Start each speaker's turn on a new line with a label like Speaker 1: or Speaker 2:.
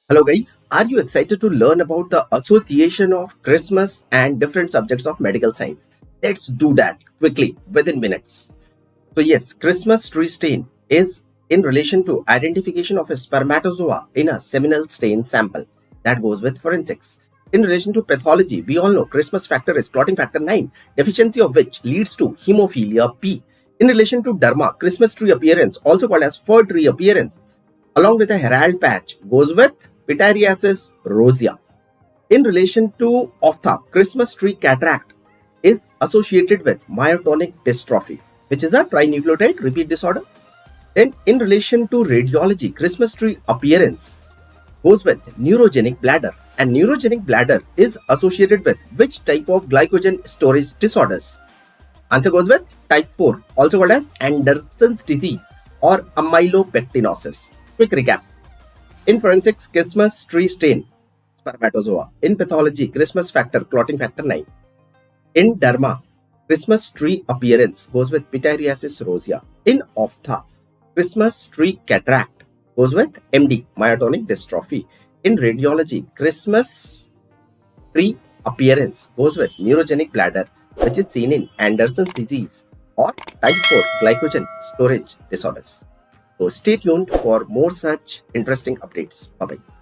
Speaker 1: Hello guys, are you excited to learn about the association of Christmas and different subjects of medical science? Let's do that quickly within minutes. So yes, Christmas tree stain is in relation to identification of a spermatozoa in a seminal stain sample. That goes with forensics. In relation to pathology, we all know Christmas factor is clotting factor 9, deficiency of which leads to hemophilia B. In relation to derma, Christmas tree appearance, also called as fir tree appearance, along with a herald patch, goes with pityriasis rosea. In relation to ophtha, Christmas tree cataract is associated with myotonic dystrophy, which is a trinucleotide repeat disorder. Then in relation to radiology, Christmas tree appearance goes with neurogenic bladder, and neurogenic bladder is associated with which type of glycogen storage disorders? Answer goes with type 4, also called as Anderson's disease or amylopectinosis. Quick recap. In forensics, Christmas tree stain, spermatozoa. In pathology, Christmas factor, clotting factor 9. In derma, Christmas tree appearance goes with pityriasis rosea. In ophtha, Christmas tree cataract goes with MD, myotonic dystrophy. In radiology, Christmas tree appearance goes with neurogenic bladder, which is seen in Anderson's disease or type 4 glycogen storage disorders. So stay tuned for more such interesting updates. Bye bye.